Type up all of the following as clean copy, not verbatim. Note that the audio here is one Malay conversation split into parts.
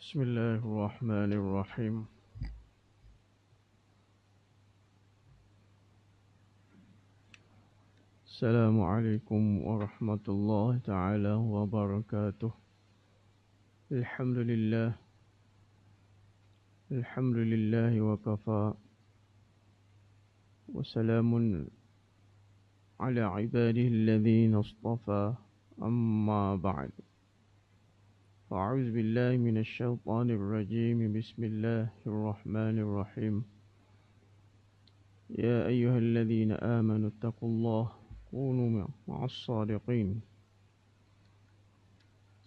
بسم الله الرحمن الرحيم. السلام عليكم ورحمة الله تعالى وبركاته. الحمد لله وكفى، وسلام على عباده الذين اصطفى. أما بعد، أعوذ بالله من الشيطان الرجيم. بسم الله الرحمن الرحيم. يا أيها الذين آمنوا اتقوا الله كونوا مع الصادقين.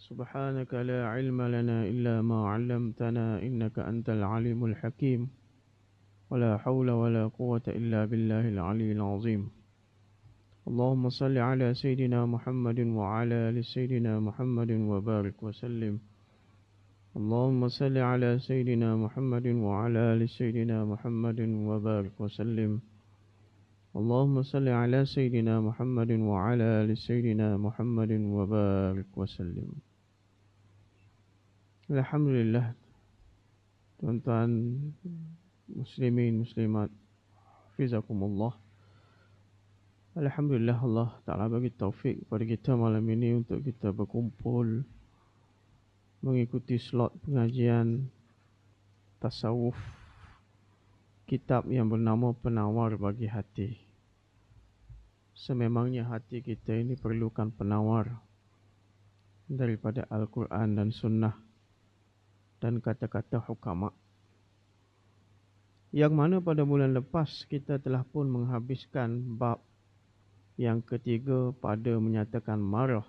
سبحانك لا علم لنا إلا ما علمتنا إنك أنت العليم الحكيم. ولا حول ولا قوة إلا بالله العلي العظيم. اللهم صل على سيدنا محمد وعلى آل سيدنا محمد وبارك وسلم. اللهم صل على سيدنا محمد وعلى آل سيدنا محمد وبارك وسلم. اللهم صل على سيدنا محمد وعلى آل سيدنا محمد وبارك وسلم. Alhamdulillah, tuan-tuan muslimin muslimat, hafizakumullah. Alhamdulillah, Allah Ta'ala bagi taufik kepada kita malam ini untuk kita berkumpul mengikuti slot pengajian tasawuf, kitab yang bernama Penawar Bagi Hati. Sememangnya hati kita ini perlukan penawar daripada Al-Quran dan Sunnah dan kata-kata hukama, yang mana pada bulan lepas kita telah pun menghabiskan bab yang ketiga pada menyatakan marah.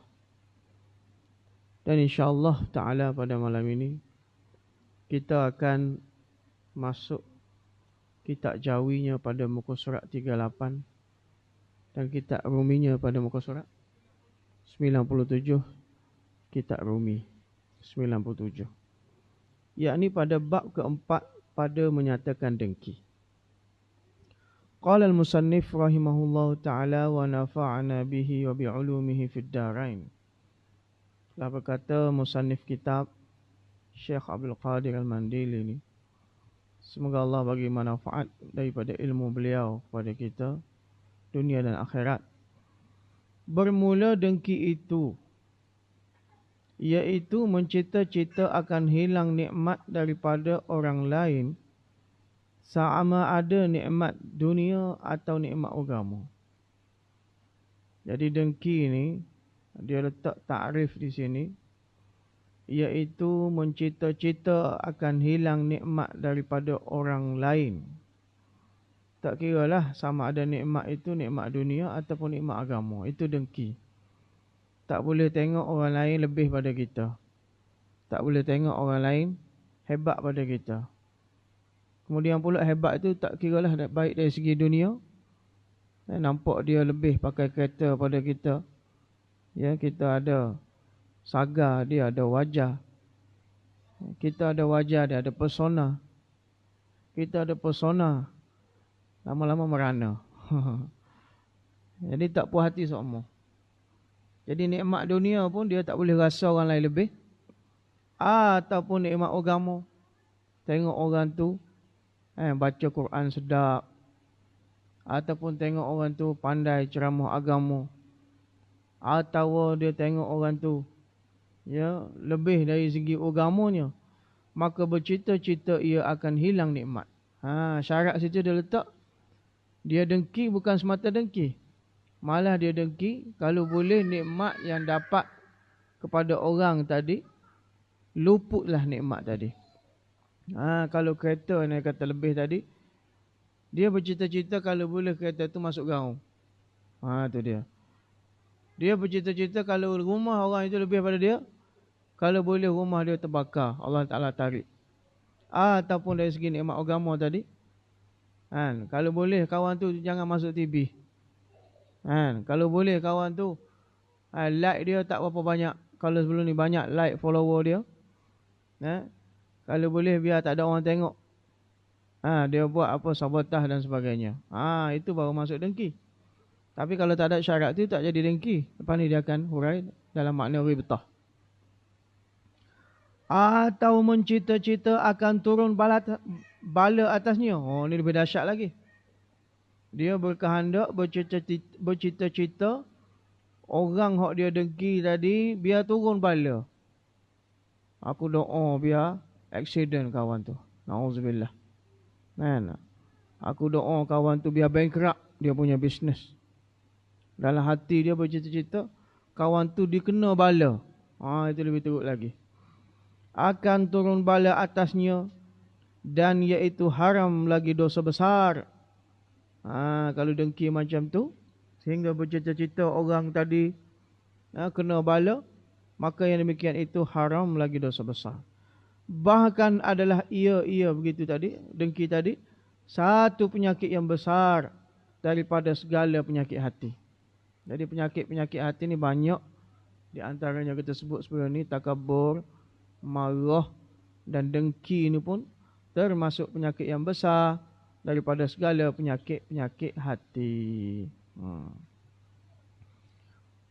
Dan insyaAllah ta'ala pada malam ini kita akan masuk kitab jawinya pada muka surat 38 dan kitab ruminya pada muka surat 97. Kitab rumi 97, yakni pada bab keempat pada menyatakan dengki. Qala al-musannif rahimahullahu ta'ala wa nafa'ana bihi wa bi'ulumihi fid darain. Telah berkata musannif kitab Syekh Abdul Qadir Al-Mandili ini, semoga Allah bagi manfaat daripada ilmu beliau kepada kita dunia dan akhirat. Bermula dengki itu, iaitu mencita-cita akan hilang nikmat daripada orang lain, sama ada nikmat dunia atau nikmat agama. Jadi dengki ini dia letak takrif di sini, iaitu mencita-cita akan hilang nikmat daripada orang lain. Tak kiralah sama ada nikmat itu nikmat dunia ataupun nikmat agama, itu dengki. Tak boleh tengok orang lain lebih pada kita. Tak boleh tengok orang lain hebat pada kita. Kemudian pula hebat itu tak kiralah baik dari segi dunia. Nampak dia lebih pakai kereta pada kita. Ya, kita ada saga, dia ada wajah. Kita ada wajah, dia ada persona. Kita ada persona, lama-lama merana. Jadi tak puas hati semua. Jadi nikmat dunia pun dia tak boleh rasa orang lain lebih. Ataupun nikmat agama, tengok orang tu baca Quran sedap, ataupun tengok orang tu pandai ceramah agama, atau dia tengok orang tu ya lebih dari segi agamanya, maka bercita-cita ia akan hilang nikmat. Syarat situ dia letak. Dia dengki bukan semata dengki, malah dia dengki kalau boleh nikmat yang dapat kepada orang tadi, luputlah nikmat tadi. Kalau kereta ni kata lebih tadi, dia bercita-cita kalau boleh kereta tu masuk gaung. Tu dia. Dia bercita-cita kalau rumah orang itu lebih pada dia, kalau boleh rumah dia terbakar, Allah Ta'ala tarik. Ataupun dari segi nikmat agama tadi, kalau boleh kawan tu jangan masuk TV. Kalau boleh kawan tu like dia tak berapa banyak. Kalau sebelum ni banyak like follower dia, kalau boleh biar tak ada orang tengok. Dia buat apa sabotah dan sebagainya. Itu baru masuk dengki. Tapi kalau tak ada syarat tu tak jadi dengki. Lepas ni dia akan hurai dalam makna ribtah. Atau mencita-cita akan turun bala atasnya. Oh, ni lebih dahsyat lagi. Dia berkehendak, bercita-cita orang hak dia dengki tadi biar turun bala. Aku doa biar accident kawan tu. Nauzubillah. Kan? Aku doa kawan tu biar bankrupt dia punya bisnes. Dalam hati dia bercita-cita kawan tu dikena bala. Itu lebih teruk lagi. Akan turun bala atasnya dan iaitu haram lagi dosa besar. Kalau dengki macam tu sehingga bercita-cita orang tadi kena bala, maka yang demikian itu haram lagi dosa besar. Bahkan adalah ia begitu tadi, dengki tadi satu penyakit yang besar daripada segala penyakit hati. Jadi penyakit-penyakit hati ni banyak. Di antaranya kita sebut sebelum ni takabur, marah dan dengki ni pun termasuk penyakit yang besar daripada segala penyakit-penyakit hati.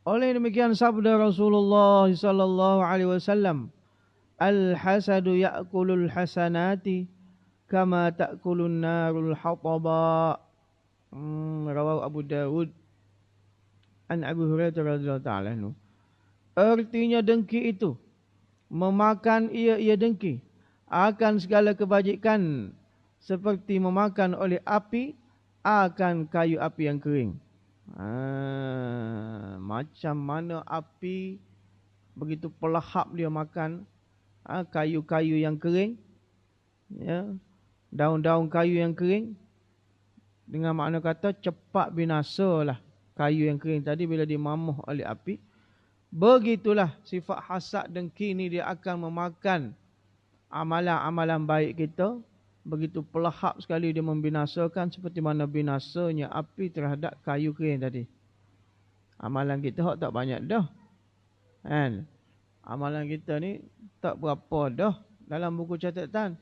Oleh demikian sabda Rasulullah sallallahu alaihi wasallam, al-hasadu ya'kulul hasanati kama ta'kulun narul hataba. Rawahu Abu Dawud an Abu Hurairah radhiyallahu ta'ala anhu. Artinya dengki itu memakan ia dengki akan segala kebajikan seperti memakan oleh api akan kayu api yang kering. Macam mana api begitu pelahap dia makan kayu-kayu yang kering, ya, daun-daun kayu yang kering, dengan makna kata cepat binasalah kayu yang kering tadi bila dimamuh oleh api. Begitulah sifat hasad dengki ni, dia akan memakan amalan-amalan baik kita. Begitu pelahap sekali dia membinasakan seperti mana binasanya api terhadap kayu kering tadi. Amalan kita tak banyak dah. Kan? Amalan kita ni tak berapa dah dalam buku catatan.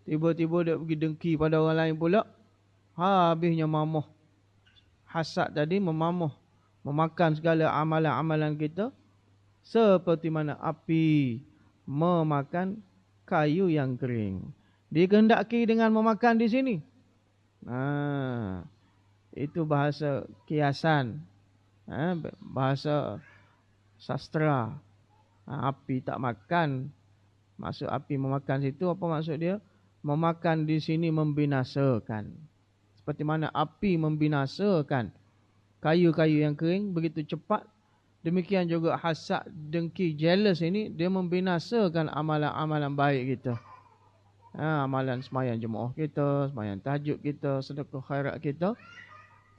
Tiba-tiba dia pergi dengki pada orang lain pula. Habisnya mamuh. Hasad tadi memamuh, memakan segala amalan-amalan kita. Seperti mana api memakan kayu yang kering. Dikehendaki dengan memakan di sini. Itu bahasa kiasan. Bahasa sastra. Api tak makan. Maksud api memakan situ apa maksud dia? Memakan di sini membinasakan. Seperti mana api membinasakan kayu-kayu yang kering begitu cepat. Demikian juga hasad, dengki, jealous ini dia membinasakan amalan-amalan baik kita. Amalan sembahyang jemaah kita, sembahyang tahajud kita, sedekah khairat kita,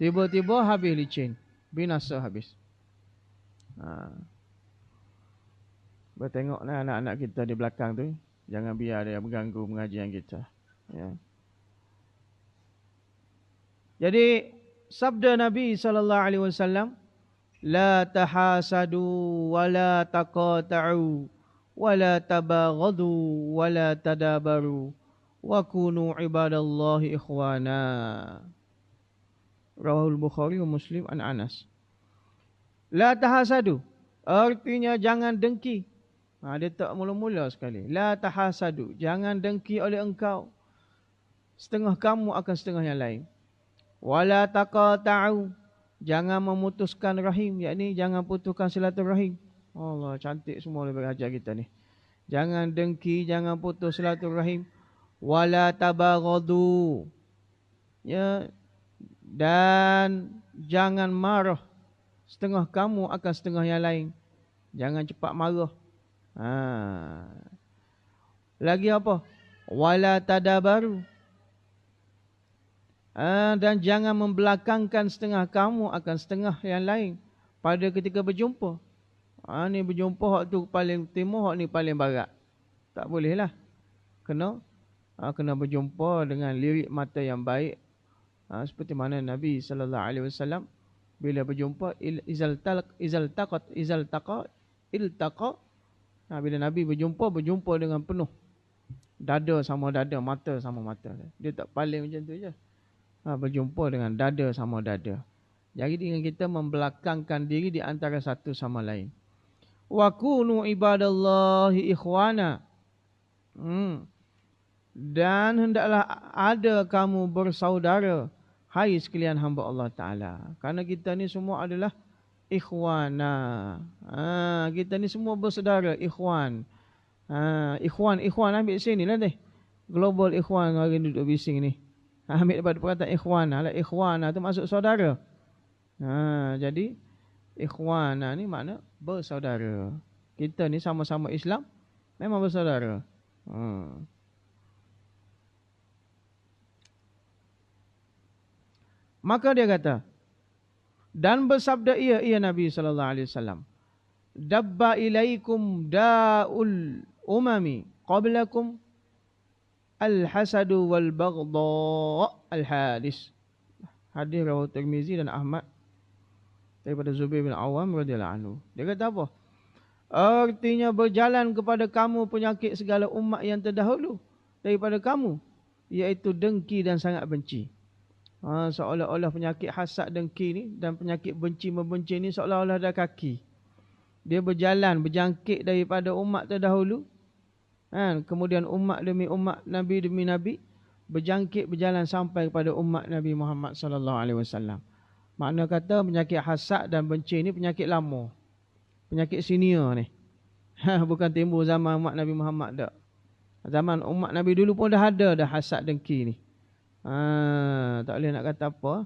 tiba-tiba habis licin, binasa habis. Bertengoklah anak-anak kita di belakang tu, jangan biar dia mengganggu pengajian kita. Ya. Jadi sabda Nabi SAW, la tahasadu wa la taqata'u wa la tabaghadu wa la tadabaru wa kunu ibadallahi ikhwana. Rawahul Bukhari wa Muslim an Anas. La tahasadu, artinya jangan dengki. Dia tak mula-mula sekali. La tahasadu, jangan dengki oleh engkau. Setengah kamu akan setengah yang lain. Wala taqata'u, jangan memutuskan rahim, yakni jangan putuskan silaturahim. Allah, cantik semua lebih ajar kita ni. Jangan dengki, jangan putus silaturahim. Wala tabaghadu, ya, dan jangan marah. Setengah kamu akan setengah yang lain. Jangan cepat marah. Lagi apa? Wala tadabaru, dan jangan membelakangkan setengah kamu akan setengah yang lain pada ketika berjumpa. Ni berjumpa hak tu paling timur, hak ni paling barat. Tak boleh lah. Kena berjumpa dengan lirik mata yang baik. Seperti mana Nabi SAW bila berjumpa, iltaqa. Bila Nabi berjumpa dengan penuh. Dada sama dada, mata sama mata. Dia tak paling macam tu je. Berjumpa dengan dada sama dada. Jadi dengan kita membelakangkan diri di antara satu sama lain. Wa kunu ibadallahi ikhwana, Dan hendaklah ada kamu bersaudara, hai sekalian hamba Allah Ta'ala. Kerana kita ni semua adalah ikhwana. Kita ni semua bersaudara, ikhwan. Ikhwan ambil sini lah deh. Global ikhwan hari ni duduk bising ni. Ambil daripada perkataan ikhwan. Ikhwan tu masuk saudara. Jadi ikhwan ni makna bersaudara. Kita ni sama-sama Islam, memang bersaudara. Maka dia kata, dan bersabda ia Nabi SAW, dabba ilaikum da'ul umami qablakum al-hasadu wal baghdha al-hadis. Hadis riwayat Tirmizi dan Ahmad daripada Zubair bin Awam radhiyallahu anhu. Dia kata apa? Artinya berjalan kepada kamu penyakit segala umat yang terdahulu daripada kamu, iaitu dengki dan sangat benci. Seolah-olah penyakit hasad, dengki ni dan penyakit benci membenci ni seolah-olah ada kaki. Dia berjalan, berjangkit daripada umat terdahulu. Kemudian umat demi umat, nabi demi nabi, berjangkit berjalan sampai kepada umat Nabi Muhammad sallallahu alaihi wasallam. Makna kata penyakit hasad dan benci ni penyakit lama. Penyakit senior ni. Bukan timbul zaman umat Nabi Muhammad dak. Zaman umat Nabi dulu pun dah ada dah hasad dengki ni. Tak boleh nak kata apa.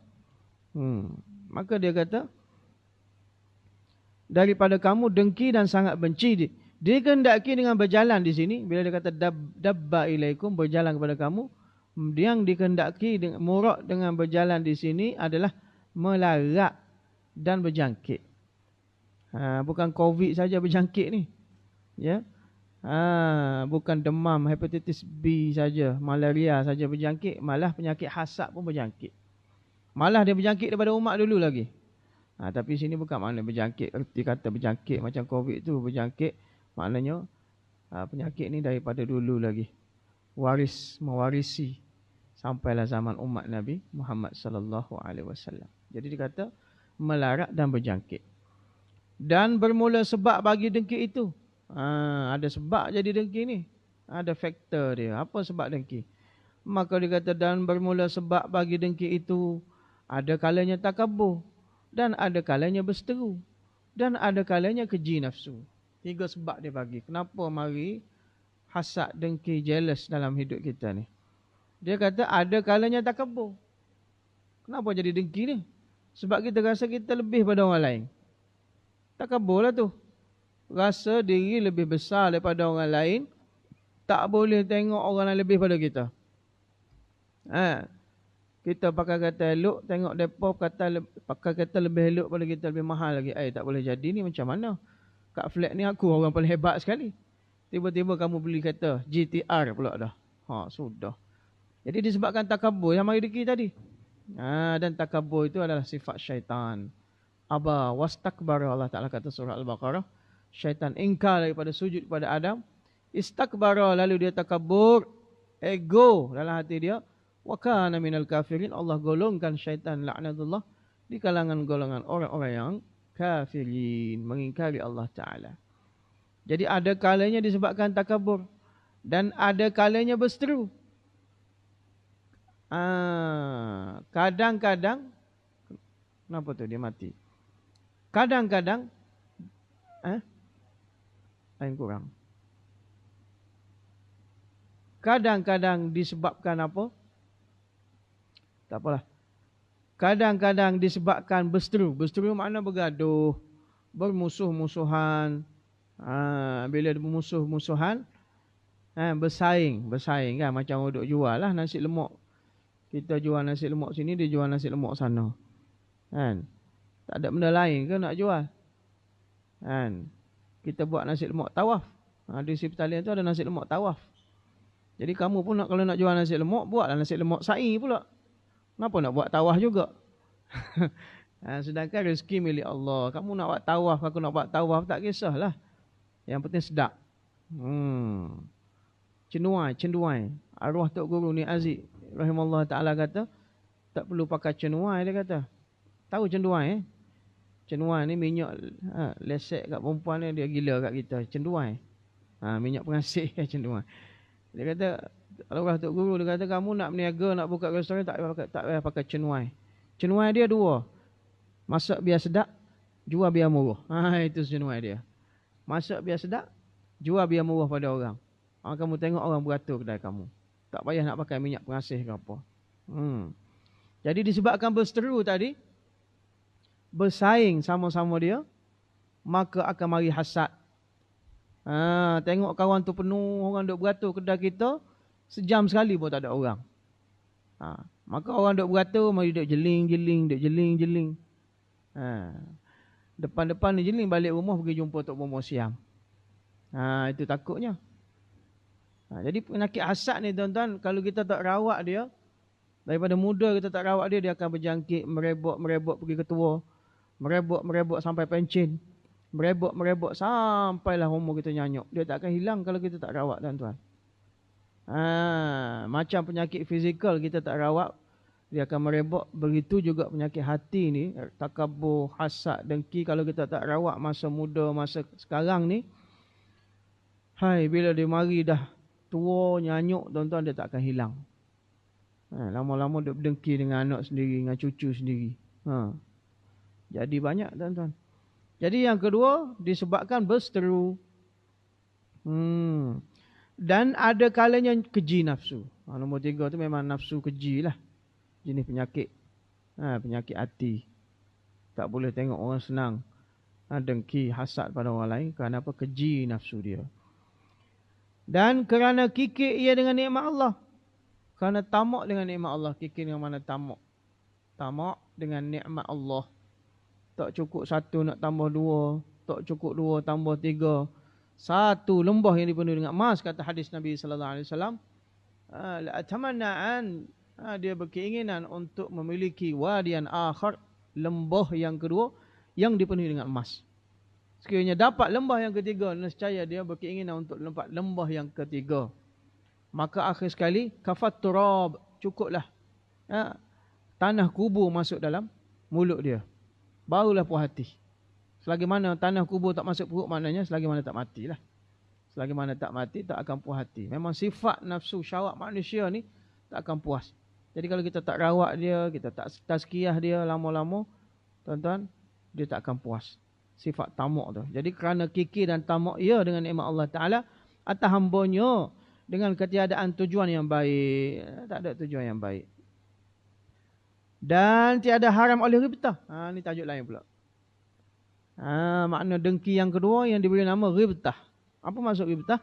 Maka dia kata, daripada kamu dengki dan sangat benci. Dia kehendaki dengan berjalan di sini. Bila dia kata dabba ilaikum, berjalan kepada kamu, yang dikehendaki murad dengan berjalan di sini adalah melarat dan berjangkit. Bukan COVID saja berjangkit ni. Ya. Bukan demam, hepatitis B saja, malaria saja berjangkit, malah penyakit hasad pun berjangkit. Malah dia berjangkit daripada umat dulu lagi. Tapi sini bukan makna berjangkit, erti kata berjangkit macam COVID tu berjangkit, maknanya penyakit ni daripada dulu lagi. Mewarisi sampailah zaman umat Nabi Muhammad sallallahu alaihi wasallam. Jadi dia kata melarat dan berjangkit. Dan bermula sebab bagi dengki itu. Ada sebab jadi dengki ni. Ada faktor dia. Apa sebab dengki? Maka dia kata, dan bermula sebab bagi dengki itu, ada kalanya takabur, dan ada kalanya berseteru, dan ada kalanya keji nafsu. 3 sebab dia bagi. Kenapa mari hasad, dengki, jealous dalam hidup kita ni? Dia kata ada kalanya takabur. Kenapa jadi dengki ni? Sebab kita rasa kita lebih pada orang lain. Takabur lah tu. Rasa diri lebih besar daripada orang lain. Tak boleh tengok orang lain lebih pada kita. Kita pakai kata elok, tengok mereka pakai kata lebih elok pada kita, lebih mahal lagi. Tak boleh jadi ni, macam mana? Kat flat ni aku orang paling hebat sekali. Tiba-tiba kamu beli kata GTR pula dah. Sudah. Jadi disebabkan takabur yang mari dengki tadi. Dan takabur itu adalah sifat syaitan. Aba wastakbara, Allah Ta'ala kata surah Al-Baqarah. Syaitan ingkar daripada sujud kepada Adam. Istakbara, lalu dia takabur. Ego dalam hati dia. Wa kana minal kafirin, Allah golongkan syaitan laknatullah di kalangan golongan orang-orang yang kafirin, mengingkari Allah Ta'ala. Jadi ada kalanya disebabkan takabur. Dan ada kalanya berseteru. Kadang-kadang, kenapa tu dia mati? Kadang-kadang, lain kurang. Kadang-kadang disebabkan apa? Tak apalah. Kadang-kadang disebabkan berseteru. Berseteru makna bergaduh, bermusuh-musuhan. Bila ada bermusuh-musuhan, bersaing kan, macam duk jual lah nasi lemak. Kita jual nasi lemak sini, dia jual nasi lemak sana. Kan? Tak ada benda lain ke nak jual? Kan? Kita buat nasi lemak tawaf. Di Sipitalian tu ada nasi lemak tawaf. Jadi kamu pun kalau nak jual nasi lemak, buatlah nasi lemak sa'i pula. Kenapa nak buat tawaf juga? Sedangkan rezeki milik Allah. Kamu nak buat tawaf, aku nak buat tawaf, tak kisahlah. Yang penting sedap. Cenduai. Arwah Tok Guru ni Aziz rahimahullah ta'ala kata, tak perlu pakai cenduai, dia kata. Tahu cenduai Cenduai ni minyak lesek kat perempuan ni, dia gila kat kita. Cenduai. Minyak pengasih cenduai. Dia kata, kalau orang Tok Guru, dia kata kamu nak berniaga, nak buka restoran, tak payah pakai cenuai. Cenuai dia dua. Masak biar sedap, jual biar murah. Itu cenuai dia. Masak biar sedap, jual biar murah pada orang. Kamu tengok orang beratur kedai kamu. Tak payah nak pakai minyak pengasih ke apa. Jadi disebabkan berseteru tadi, bersaing sama-sama dia, maka akan mari hasad. Tengok kawan tu penuh, orang duk beratur kedai kita, sejam sekali pun tak ada orang. Maka orang duk beratur, mari duk jeling. Depan-depan ni jeling, balik rumah pergi jumpa Tok Bomo Siam. Itu takutnya. Jadi penyakit hasad ni tuan-tuan, kalau kita tak rawat dia, daripada muda kita tak rawat dia, dia akan berjangkit, merebok pergi ke tua. Merebok sampai pencin. Merebok sampailah umur kita nyanyuk. Dia tak akan hilang kalau kita tak rawat tuan-tuan. Macam penyakit fizikal kita tak rawat, dia akan merebok. Begitu juga penyakit hati ni, takabur, hasad, dengki, kalau kita tak rawat masa muda, masa sekarang ni, bila dia mari dah tua, nyanyuk, tuan-tuan, dia tak akan hilang. Lama-lama dia berdengki dengan anak sendiri, dengan cucu sendiri. Jadi banyak tuan-tuan. Jadi yang kedua, disebabkan berseteru. Dan ada kalanya keji nafsu. Nombor 3 tu memang nafsu keji lah. Jenis penyakit. Penyakit hati. Tak boleh tengok orang senang. Dengki, hasad pada orang lain. Kerana apa? Keji nafsu dia. Dan kerana kikir ia dengan nikmat Allah. Kerana tamak dengan nikmat Allah. Kikir dengan mana tamak? Tamak dengan nikmat Allah. Tak cukup 1 nak tambah 2. Tak cukup 2 tambah 3. 1 lembah yang dipenuhi dengan emas, kata hadis Nabi sallallahu alaihi wasallam. La atamanna dia berkeinginan untuk memiliki wadian akhar, lembah yang kedua yang dipenuhi dengan emas. Sekiranya dapat lembah yang ketiga, nescaya dia berkeinginan untuk dapat lembah yang ketiga. Maka akhir sekali, kafat turab, cukuplah tanah kubur masuk dalam mulut dia. Barulah puas hati. Selagi mana tanah kubur tak masuk perut, maknanya selagi mana tak matilah. Selagi mana tak mati, tak akan puas hati. Memang sifat nafsu syahwat manusia ni tak akan puas. Jadi kalau kita tak rawat dia, kita tak tazkiyah dia lama-lama, tuan-tuan, dia tak akan puas. Sifat tamak tu. Jadi kerana kikir dan tamak ia dengan nikmat Allah Ta'ala, atas hambanya dengan ketiadaan tujuan yang baik. Tak ada tujuan yang baik. Dan tiada haram oleh ghibtah. Ni tajuk lain pula. Makna dengki yang kedua yang diberi nama ghibtah. Apa maksud ghibtah?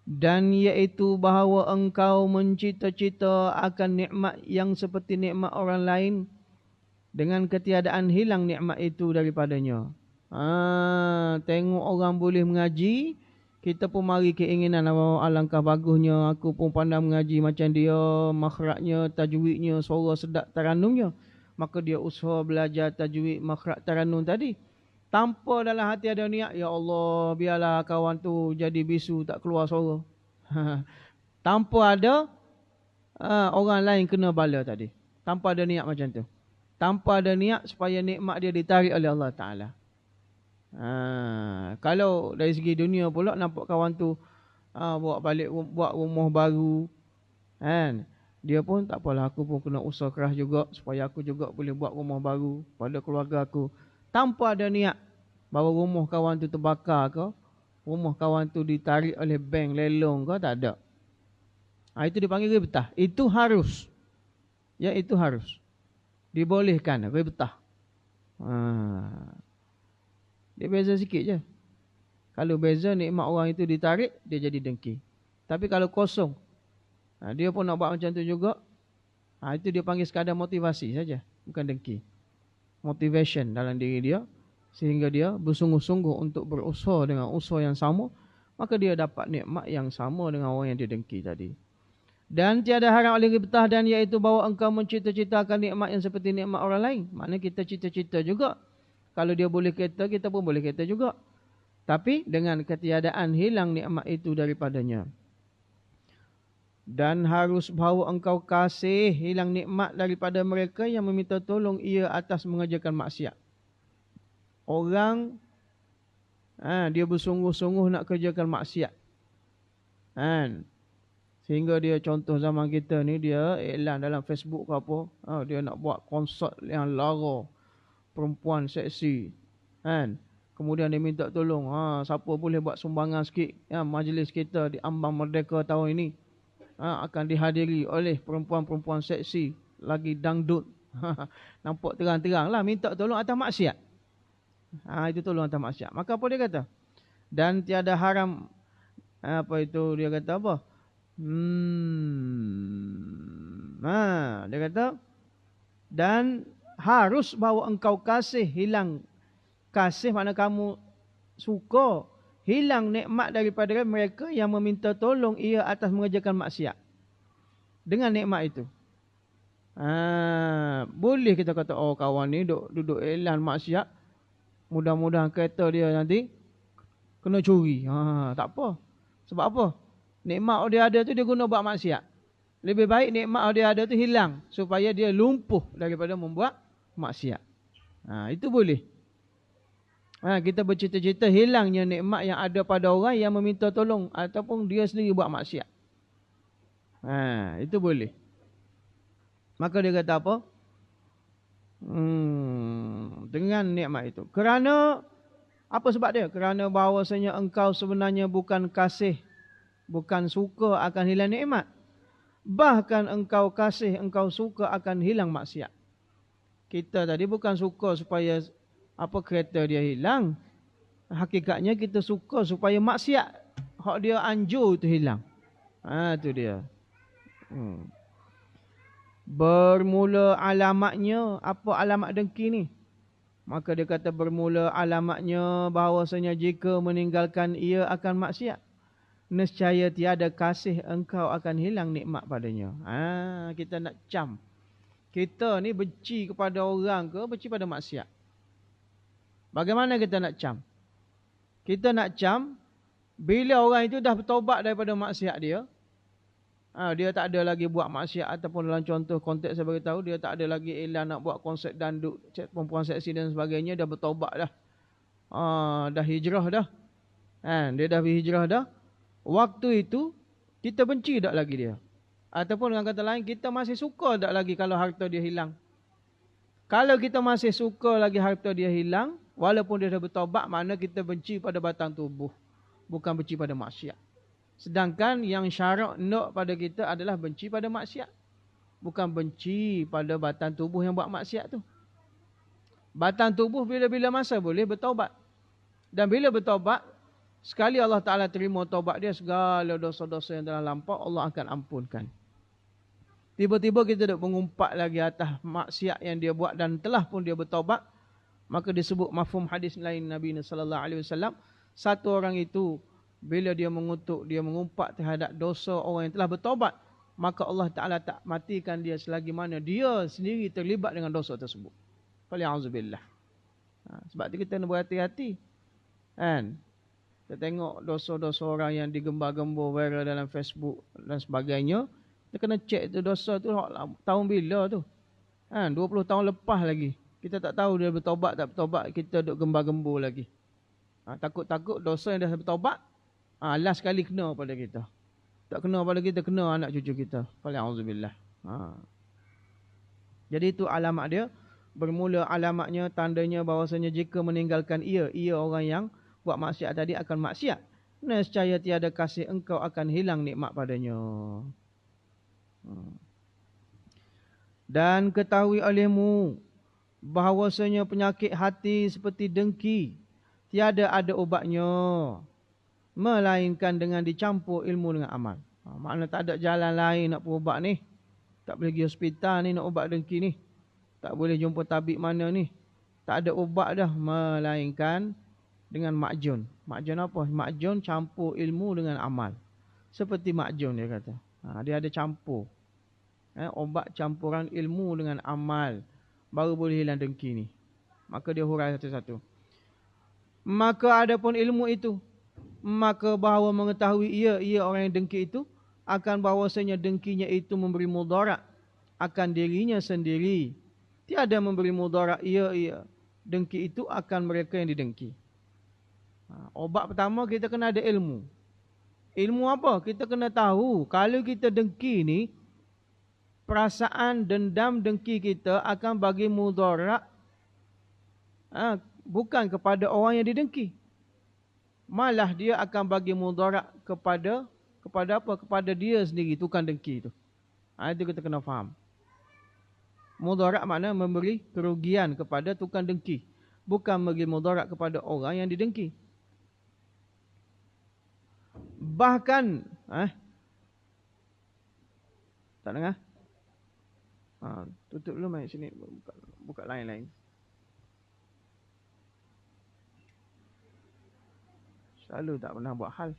Dan iaitu bahawa engkau mencita-cita akan nikmat yang seperti nikmat orang lain dengan ketiadaan hilang nikmat itu daripadanya. Tengok orang boleh mengaji, kita pun mari keinginan, alangkah bagusnya aku pun pandai mengaji macam dia, makhrajnya, tajwidnya, suara sedap taranumnya. Maka dia usaha belajar tajwid, makhraj, taranum tadi. Tanpa dalam hati ada niat, ya Allah, biarlah kawan tu jadi bisu, tak keluar suara. Tanpa ada orang lain kena bala tadi. Tanpa ada niat macam tu. Tanpa ada niat supaya nikmat dia ditarik oleh Allah Ta'ala. Kalau dari segi dunia pula, nampak kawan tu buat rumah baru, kan? Dia pun tak apalah, aku pun kena usaha keras juga supaya aku juga boleh buat rumah baru pada keluarga aku. Tanpa ada niat bahawa rumah kawan tu terbakar ke, rumah kawan tu ditarik oleh bank, lelong ke, tak ada. Itu dipanggil ghibtah. Itu harus. Ya, itu harus. Dibolehkan ghibtah. Dia beza sikit je. Kalau beza nikmat orang itu ditarik, dia jadi dengki. Tapi kalau kosong, dia pun nak buat macam tu juga, itu dia panggil sekadar motivasi saja, bukan dengki. Motivation dalam diri dia, sehingga dia bersungguh-sungguh untuk berusaha dengan usaha yang sama, maka dia dapat nikmat yang sama dengan orang yang dia dengki tadi. Dan tiada haram oleh ghibtah, dan iaitu bahawa engkau mencita-citakan nikmat yang seperti nikmat orang lain. Maknanya kita cita-cita juga. Kalau dia boleh kereta, kita pun boleh kereta juga. Tapi dengan ketiadaan hilang nikmat itu daripadanya. Dan harus bahawa engkau kasih hilang nikmat daripada mereka yang meminta tolong ia atas mengerjakan maksiat. Orang dia bersungguh-sungguh nak kerjakan maksiat. Sehingga dia contoh zaman kita ni, dia iklan dalam Facebook ke apa, dia nak buat konsert yang lara, perempuan seksi, kan. Kemudian dia minta tolong, siapa boleh buat sumbangan sikit, majlis kita di Ambang Merdeka tahun ini akan dihadiri oleh perempuan-perempuan seksi, lagi dangdut. Nampak terang-terang lah minta tolong atas maksiat. Itu tolong atas maksiat. Maka apa dia kata? Dan tiada haram, apa itu dia kata apa? Dia kata, dan harus bahawa engkau kasih, hilang kasih makna kamu suka, hilang nikmat daripada mereka yang meminta tolong ia atas mengerjakan maksiat. Dengan nikmat itu, boleh kita kata, kawan ni duduk iklan maksiat, mudah-mudahan kereta dia nanti kena curi. Tak apa. Sebab apa? Nikmat dia ada tu dia guna buat maksiat. Lebih baik nikmat dia ada tu hilang, supaya dia lumpuh daripada membuat maksiat. Itu boleh. Kita bercita-cita hilangnya nikmat yang ada pada orang yang meminta tolong, ataupun dia sendiri buat maksiat. Itu boleh. Maka dia kata apa? Dengan nikmat itu. Kerana, apa sebab dia? Kerana bahawasanya engkau sebenarnya bukan kasih, bukan suka akan hilang nikmat. Bahkan engkau kasih, engkau suka akan hilang maksiat. Kita tadi bukan suka supaya kereta dia hilang. Hakikatnya kita suka supaya maksiat hak dia anjur itu hilang. Itu dia. Bermula alamatnya, apa alamat dengki ni? Maka dia kata bermula alamatnya bahawasanya jika meninggalkan ia akan maksiat, nescaya tiada kasih engkau akan hilang nikmat padanya. Kita nak cam. Kita ni benci kepada orang ke benci pada maksiat? Bagaimana kita nak cam? Kita nak cam bila orang itu dah bertaubat daripada maksiat dia. Dia tak ada lagi buat maksiat, ataupun dalam contoh konteks saya beritahu, dia tak ada lagi iklan nak buat konsert dandut, perempuan seksi dan sebagainya, dah bertaubat dah. Dah hijrah dah. Dia dah berhijrah dah. Waktu itu kita benci tak lagi dia? Ataupun dengan kata lain, kita masih suka tak lagi kalau harta dia hilang? Kalau kita masih suka lagi harta dia hilang, walaupun dia dah bertaubat, makna kita benci pada batang tubuh, bukan benci pada maksiat. Sedangkan yang syarak nak pada kita adalah benci pada maksiat, bukan benci pada batang tubuh yang buat maksiat tu. Batang tubuh bila-bila masa boleh bertaubat. Dan bila bertaubat, sekali Allah Ta'ala terima taubat dia, segala dosa-dosa yang telah lampau Allah akan ampunkan. Tiba-tiba kita duk mengumpat lagi atas maksiat yang dia buat dan telah pun dia bertaubat, maka disebut mafhum hadis lain Nabi sallallahu alaihi wasallam, satu orang itu bila dia mengutuk, dia mengumpat terhadap dosa orang yang telah bertaubat, maka Allah Ta'ala tak matikan dia selagi mana dia sendiri terlibat dengan dosa tersebut. Fal'auzubillah. Sebab tu kita nak berhati-hati. Kan? Kita tengok dosa-dosa orang yang digembar-gembor viral dalam Facebook dan sebagainya, kita kena cek tu dosa tu tahun bila tu. 20 tahun lepas lagi. Kita tak tahu dia bertaubat tak bertaubat, kita duk gembar-gembor lagi. Takut-takut dosa yang dah bertaubat, last kali kena pada kita. Tak kena pada kita, kena anak cucu kita. Fal'auzubillah. Jadi itu alamat dia. Bermula alamatnya, tandanya bahawasanya jika meninggalkan ia orang yang buat maksiat tadi akan maksiat, nescaya tiada kasih engkau akan hilang nikmat padanya. Dan ketahui olehmu bahawasanya penyakit hati seperti dengki tiada ada ubatnya, melainkan dengan dicampur ilmu dengan amal. Makna tak ada jalan lain nak berubat ni. Tak boleh pergi hospital ni nak ubat dengki ni. Tak boleh jumpa tabib mana ni. Tak ada ubat dah, melainkan dengan makjun. Makjun apa? Makjun campur ilmu dengan amal. Seperti makjun dia kata. Dia ada campur. Obat campuran ilmu dengan amal. Baru boleh hilang dengki ni. Maka dia hurai satu-satu. Maka adapun ilmu itu, maka bahawa mengetahui ia orang yang dengki itu, akan bahawasanya dengkinya itu memberi mudarat akan dirinya sendiri. Tiada memberi mudarat ia dengki itu akan mereka yang didengki. Obat pertama kita kena ada ilmu. Ilmu apa? Kita kena tahu. Kalau kita dengki ni, perasaan dendam dengki kita akan bagi mudarat bukan kepada orang yang didengki. Malah dia akan bagi mudarat kepada apa? Kepada dia sendiri, tukang dengki itu. Itu kita kena faham. Mudarat makna memberi kerugian kepada tukang dengki. Bukan memberi mudarat kepada orang yang didengki. Bahkan tak dengar? Tutup dulu main sini, buka lain-lain. Selalu tak pernah buat hal.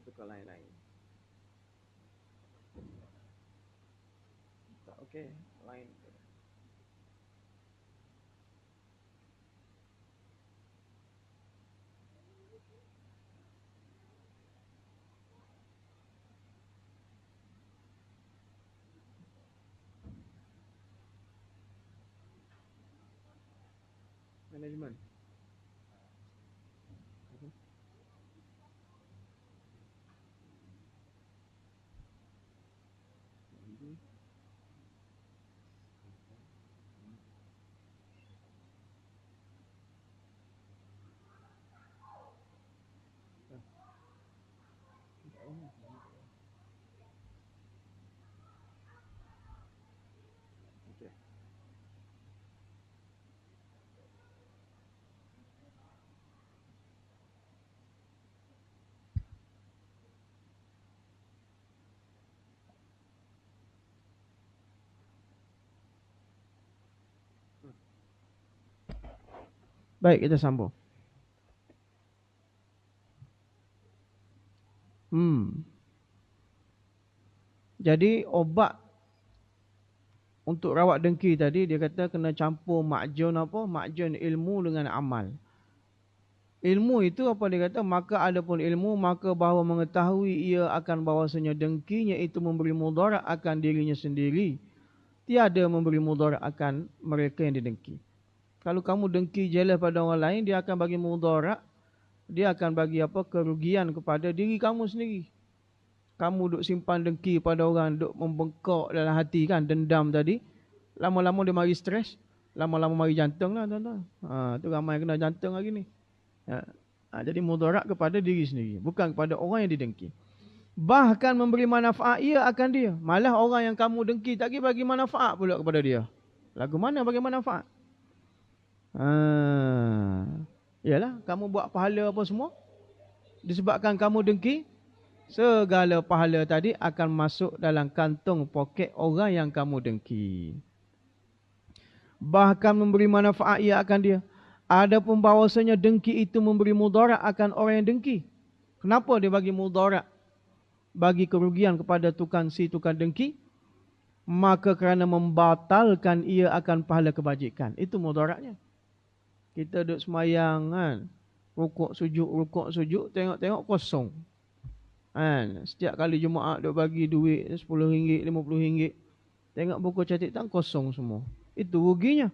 Tukar lain-lain. Tak okey, lain. Management. Baik, kita sambung. Jadi obat untuk rawat dengki tadi, dia kata kena campur makjun apa? Makjun ilmu dengan amal. Ilmu itu apa dia kata? Maka adapun ilmu, maka bahawa mengetahui ia akan bahawasanya dengkinya itu memberi mudarat akan dirinya sendiri. Tiada memberi mudarat akan mereka yang didengki. Kalau kamu dengki jealous pada orang lain, dia akan bagi mudarat. Dia akan bagi apa? Kerugian kepada diri kamu sendiri. Kamu duk simpan dengki pada orang, duk membengkak dalam hati kan, dendam tadi. Lama-lama dia mari stres. Lama-lama mari jantung lah tuan-tuan. Tu ramai kena jantung hari ni. Jadi mudarat kepada diri sendiri, bukan kepada orang yang didengki. Bahkan memberi manfaat ia akan dia. Malah orang yang kamu dengki tak bagi manfaat pula kepada dia. Lagu mana bagi manfaat? Yalah, kamu buat pahala apa semua, disebabkan kamu dengki, segala pahala tadi akan masuk dalam kantong poket orang yang kamu dengki. Bahkan memberi manfaat ia akan dia. Adapun bahawasanya dengki itu memberi mudarat akan orang yang dengki. Kenapa dia bagi mudarat, bagi kerugian kepada tukang dengki? Maka kerana membatalkan ia akan pahala kebajikan. Itu mudaratnya. Kita duduk semayang kan, rukuk sujud, tengok-tengok kosong. Setiap kali Jumaat duk bagi duit RM10, RM50, tengok buku catatan kosong semua. Itu ruginya.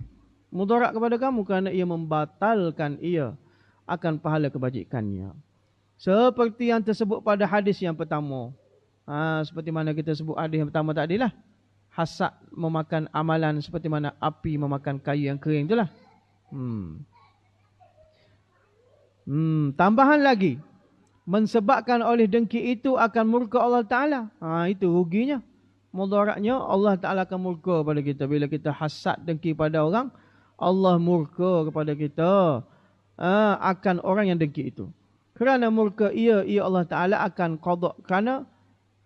Mudarat kepada kamu kerana ia membatalkan ia akan pahala kebajikannya. Seperti yang tersebut pada hadis yang pertama. Seperti mana kita sebut hadis yang pertama tadilah. Hasad memakan amalan seperti mana api memakan kayu yang kering itulah. Tambahan lagi, mensebabkan oleh dengki itu akan murka Allah Ta'ala. Itu ruginya. Mudaratnya Allah Ta'ala akan murka pada kita. Bila kita hasad dengki pada orang, Allah murka kepada kita akan orang yang dengki itu. Kerana murka ia Allah Ta'ala akan qada.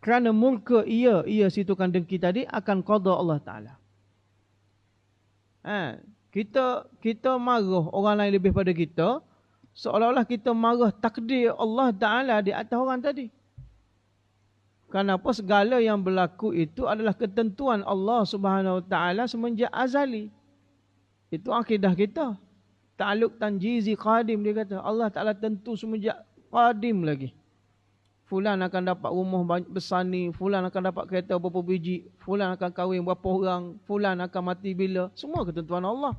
Kerana murka ia si tukang dengki tadi akan qada Allah Ta'ala. Kita marah orang lain lebih pada kita, seolah-olah kita marah takdir Allah Ta'ala di atas orang tadi. Kenapa? Segala yang berlaku itu adalah ketentuan Allah Subhanahu Wa Ta'ala semenjak azali. Itu akidah kita. Ta'alluq tanjizi qadim, dia kata. Allah Ta'ala tentu semenjak qadim lagi. Fulan akan dapat rumah besar ni, fulan akan dapat kereta berapa biji, fulan akan kahwin berapa orang, fulan akan mati bila. Semua ketentuan Allah.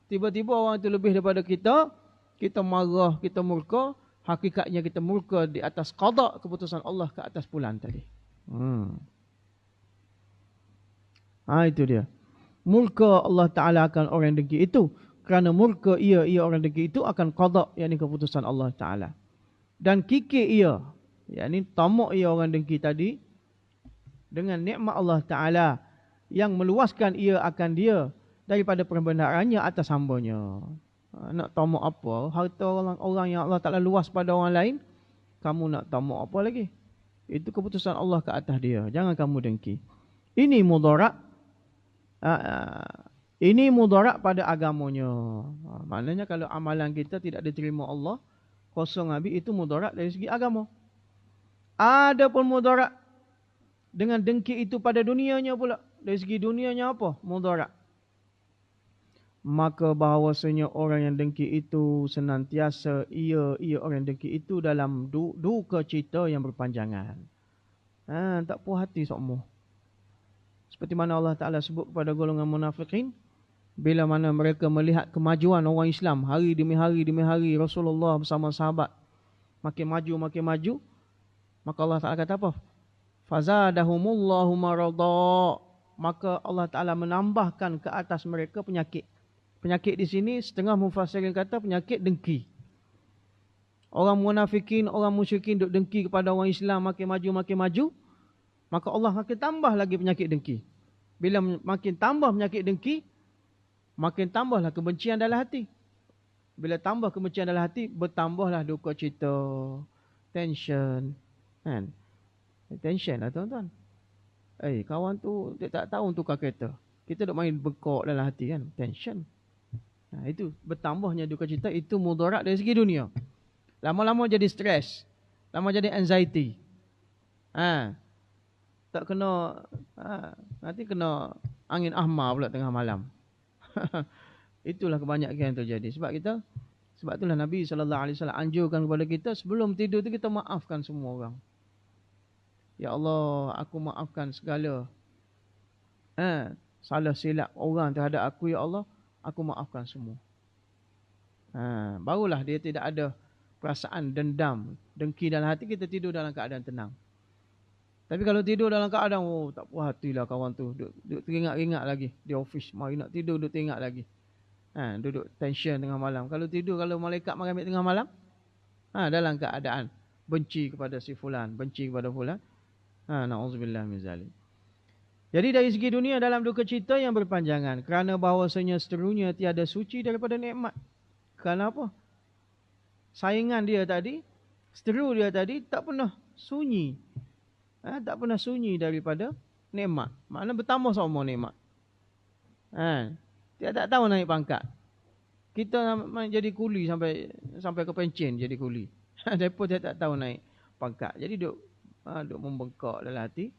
Tiba-tiba orang itu lebih daripada kita, kita marah, kita murka, hakikatnya kita murka di atas qada keputusan Allah ke atas fulan tadi. Itu dia. Murka Allah Ta'ala akan orang yang dengki itu. Kerana murka ia orang dengki itu akan qada, yakni keputusan Allah Ta'ala. Dan kikir ia, yakni tamak ia orang dengki tadi, dengan nikmat Allah Ta'ala yang meluaskan ia akan dia daripada perbendaannya atas hambanya. Nak tamak apa? Harta orang yang Allah Ta'ala luas pada orang lain, kamu nak tamak apa lagi? Itu keputusan Allah ke atas dia. Jangan kamu dengki. Ini mudarat. Ini mudarat pada agamanya. Maknanya kalau amalan kita tidak diterima Allah, kosong habis, itu mudarat dari segi agama. Ada pun mudarat dengan dengki itu pada dunianya pula. Dari segi dunianya apa? Mudarat. Maka bahawasanya orang yang dengki itu senantiasa ia orang yang dengki itu dalam duka cita yang berpanjangan. Tak puas hati semua. Seperti mana Allah Ta'ala sebut kepada golongan munafikin, bila mana mereka melihat kemajuan orang Islam hari demi hari Rasulullah bersama sahabat makin maju, maka Allah Ta'ala kata apa? Fazadahumullahu marada. Maka Allah Ta'ala menambahkan ke atas mereka penyakit. Penyakit di sini setengah mufassirin kata penyakit dengki. Orang munafikin, orang musyrikin duk dengki kepada orang Islam makin maju, maka Allah makin tambah lagi penyakit dengki. Bila makin tambah penyakit dengki, makin tambahlah kebencian dalam hati. Bila tambah kebencian dalam hati, bertambahlah duka cita, tension. Kan? Tension lah tuan-tuan. Kawan tu tak tahu tukar kereta. Kita duk main bekok dalam hati kan. Tension. Itu bertambahnya duka cita, itu mudarat dari segi dunia. Lama-lama jadi stres. Lama jadi anxiety. Tak kena, nanti kena angin ahmar pula tengah malam. Itulah kebanyakan yang terjadi. Sebab itulah Nabi SAW anjurkan kepada kita, sebelum tidur tu kita maafkan semua orang. Ya Allah, aku maafkan segala salah silap orang terhadap aku, ya Allah, aku maafkan semua. Barulah dia tidak ada perasaan dendam, dengki dalam hati, kita tidur dalam keadaan tenang. Tapi kalau tidur dalam keadaan, tak puas hatilah kawan tu, duduk teringat-ingat lagi di office, mari nak tidur duduk teringat lagi. Duduk tension tengah malam. Kalau tidur, kalau malaikat mengambil tengah malam, dalam keadaan benci kepada si fulan, benci kepada fulan. Na'udzubillah min zalik. Jadi dari segi dunia dalam duka cita yang berpanjangan, kerana bahawasanya seterunya tiada suci daripada nikmat. Kerana apa? Saingan dia tadi, seteru dia tadi tak pernah sunyi. Tak pernah sunyi daripada nikmat. Maknanya bertambah semua nikmat. Dia tak tahu naik pangkat. Kita jadi kuli sampai ke pencen jadi kuli. Depa dia tak tahu naik pangkat. Jadi duk membengkak dalam hati.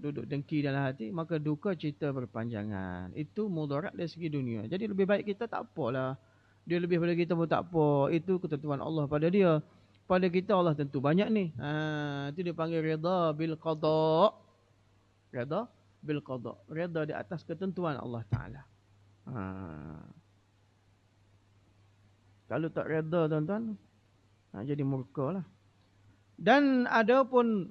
Duduk dengki dalam hati, maka duka cita berpanjangan. Itu mudarat dari segi dunia. Jadi lebih baik kita tak apalah. Dia lebih pada kita pun tak apa. Itu ketentuan Allah pada dia. Pada kita Allah tentu banyak ni. Itu dia panggil reda bil qada. Reda bil qada. Reda di atas ketentuan Allah Ta'ala. Kalau tak reda tuan-tuan, jadi murka lah. Dan ada pun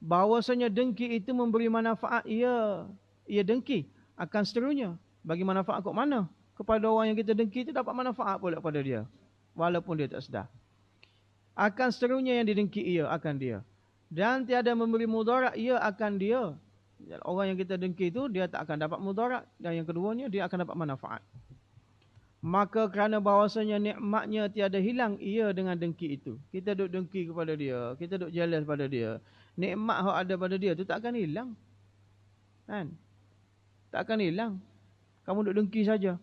bahawasanya dengki itu memberi manfaat, ia dengki akan seterusnya. Bagi manfaat kok mana? Kepada orang yang kita dengki itu dapat manfaat pula pada dia. Walaupun dia tak sedar. Akan seterusnya yang didengki ia akan dia. Dan tiada memberi mudarat ia akan dia. Orang yang kita dengki itu dia tak akan dapat mudarat. Dan yang keduanya dia akan dapat manfaat. Maka kerana bahawasanya nikmatnya tiada hilang ia dengan dengki itu. Kita duk dengki kepada dia. Kita duk jealous pada dia. Nikmat yang ada pada dia tu tak akan hilang. Kan? Tak akan hilang. Kamu duk dengki saja.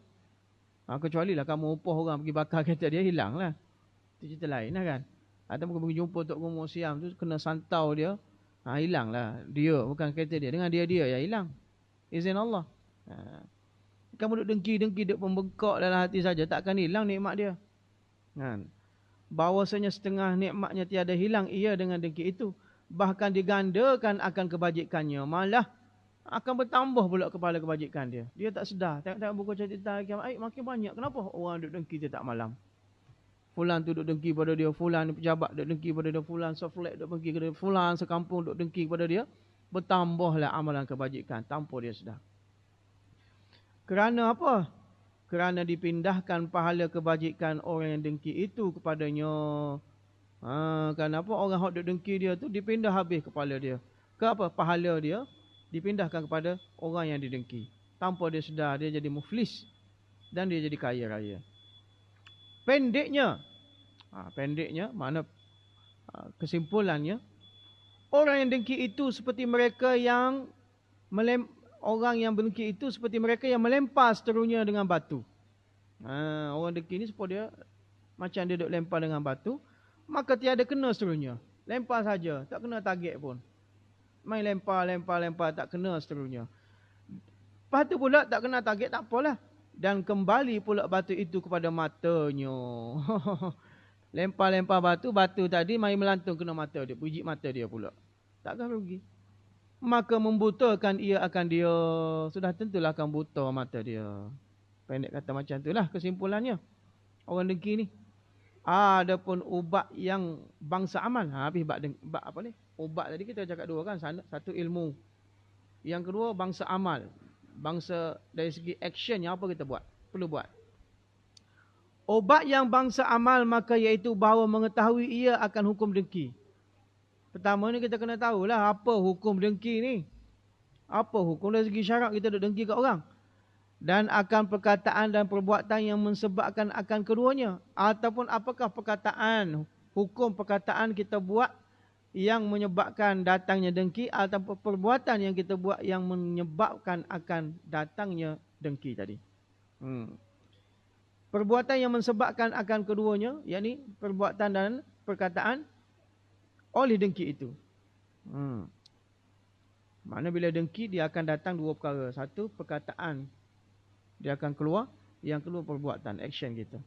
Kecuali lah kamu upah orang pergi bakar kereta dia, hilang lah. Itu cerita lain lah kan. Atau pergi jumpa Tok Guru Siam tu, kena santau dia. Hilang lah. Dia, bukan kereta dia. Dengan dia yang hilang. Izin Allah. Kamu duk dengki, duk pembengkak dalam hati saja, tak akan hilang nikmat dia. Kan? Bahawasanya setengah nikmatnya tiada hilang ia dengan dengki itu. Bahkan digandakan akan kebajikannya. Malah akan bertambah pula kepala kebajikan dia. Dia tak sedar. Tengok-tengok buku cerita kiamat, makin banyak. Kenapa orang duduk dengki tiap malam? Fulan tu duduk dengki pada dia, fulan pejabat duduk dengki pada dia, fulan soflek duduk dengki pada dia, fulan sekampung duduk dengki pada dia. Bertambahlah amalan kebajikan tanpa dia sedar. Kerana apa? Kerana dipindahkan pahala kebajikan orang yang dengki itu kepadanya. Kenapa orang yang duduk dengki dia tu dipindah habis kepala dia. Ke apa? Pahala dia dipindahkan kepada orang yang didengki. Tanpa dia sedar, dia jadi muflis. Dan dia jadi kaya raya. Pendeknya, mana kesimpulannya, orang yang dengki itu seperti mereka yang orang yang dengki itu seperti mereka yang melempar seterunya dengan batu. Orang dengki ni supaya dia macam dia duk lempar dengan batu, maka tiada kena seterunya. Lempar saja, tak kena target pun. Main lempar, tak kena seterunya. Lepas tu pula tak kena target, tak apalah. Dan kembali pula batu itu kepada matanya. Lempar batu tadi main melantung kena mata dia, puji mata dia pula. Takkan rugi. Maka membutakan ia akan dia. Sudah tentulah akan buta mata dia. Pendek kata macam itulah kesimpulannya. Orang dengki ni. Adapun ubat yang bangsa amal. Habis bab apa ni? Ubat tadi kita cakap dua kan. Satu ilmu. Yang kedua bangsa amal. Bangsa dari segi action yang apa kita buat. Perlu buat. Obat yang bangsa amal maka iaitu bahawa mengetahui ia akan hukum dengki. Pertama ni kita kena tahulah apa hukum dengki ni. Apa hukum dari segi syarak kita dengki kat orang. Dan akan perkataan dan perbuatan yang mensebabkan akan keduanya. Ataupun apakah perkataan, hukum perkataan kita buat yang menyebabkan datangnya dengki. Ataupun perbuatan yang kita buat yang menyebabkan akan datangnya dengki tadi. Perbuatan yang mensebabkan akan keduanya, yakni perbuatan dan perkataan oleh dengki itu. Makna bila dengki dia akan datang dua perkara. Satu, perkataan dia akan keluar. Yang kedua, perbuatan, action kita.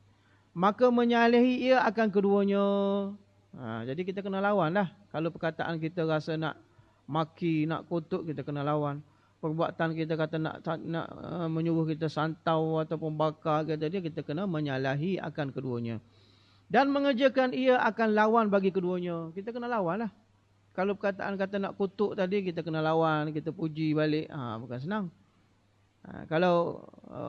Maka menyalahi ia akan keduanya. Jadi kita kena lawan lah. Kalau perkataan kita rasa nak maki, nak kutuk, kita kena lawan. Perbuatan kita kata nak menyuruh kita santau ataupun bakar, kita kena menyalahi akan keduanya. Dan mengerjakan ia akan lawan bagi keduanya. Kita kena lawan lah. Kalau perkataan kata nak kutuk tadi, kita kena lawan, kita puji balik. Bukan senang. Kalau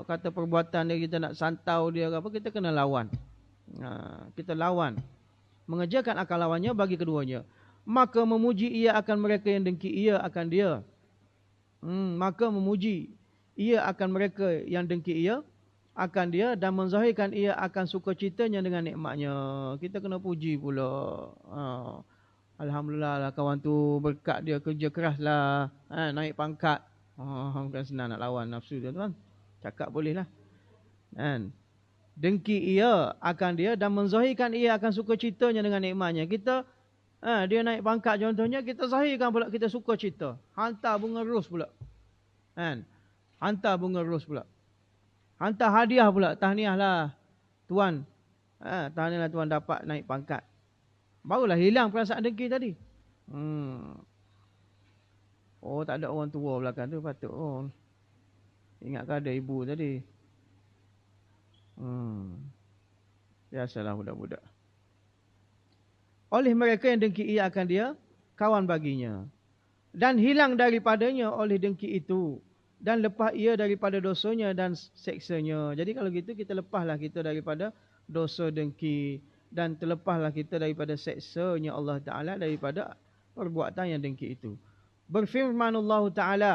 kata perbuatan dia kita nak santau dia apa, kita kena lawan. Kita lawan. Mengerjakan akan lawannya bagi keduanya. Maka memuji ia akan mereka yang dengki ia akan dia. Maka memuji ia akan mereka yang dengki ia akan dia dan menzahirkan ia akan sukacitanya dengan nikmatnya. Kita kena puji pula. Alhamdulillah lah kawan tu berkat dia kerja keras lah. Naik pangkat. Bukan senang nak lawan nafsu dia tuan. Cakap boleh lah. Dengki ia akan dia dan menzahirkan ia akan sukacitanya dengan nikmatnya. Kita dia naik pangkat contohnya, kita zahirkan pula kita suka cita. Hantar bunga ros pula. Hantar bunga ros pula. Hantar hadiah pula. Tahniah lah tuan. Tahniah lah tuan dapat naik pangkat. Barulah hilang perasaan dengki tadi. Oh, tak ada orang tua belakang tu. Patut. Ingatkan ada ibu tadi. Biasalah budak-budak. Oleh mereka yang dengki ia akan dia, kawan baginya. Dan hilang daripadanya oleh dengki itu. Dan lepas ia daripada dosanya dan seksanya. Jadi kalau gitu kita lepaslah kita daripada dosa dengki. Dan terlepaslah kita daripada seksanya Allah Ta'ala daripada perbuatan yang dengki itu. Berfirman Allah Ta'ala,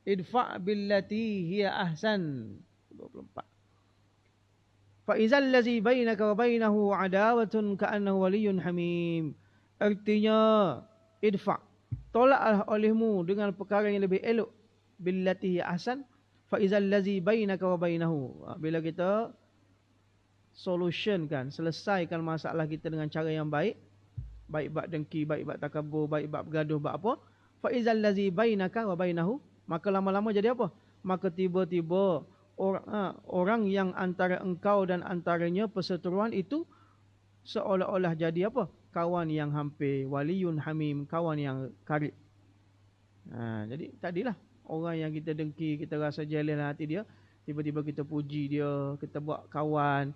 idfa' billati hiya ahsan. 24. فَإِذَا الَّذِي بَيْنَكَ وَبَيْنَهُ عَدَاوَةٌ كَأَنَّهُ وَلِيٌّ حَمِيمٌ. Artinya, idfa'. Tolaklah olehmu dengan perkara yang lebih elok. Billati ahsan. فَإِذَا الَّذِي بَيْنَكَ وَبَيْنَهُ. Bila kita solutionkan, selesaikan masalah kita dengan cara yang baik. Baik bab dengki, baik bab takabur, baik bab bergaduh, bab apa. فَإِذَا الَّذِي بَيْنَكَ وَبَيْنَهُ. Maka lama-lama jadi apa? Maka tiba-tiba orang yang antara engkau dan antaranya perseteruan itu seolah-olah jadi apa? Kawan yang hampir, waliyun hamim, kawan yang karib. Jadi tadilah Orang yang kita dengki, kita rasa jealous dalam hati dia, tiba-tiba kita puji dia, kita buat kawan,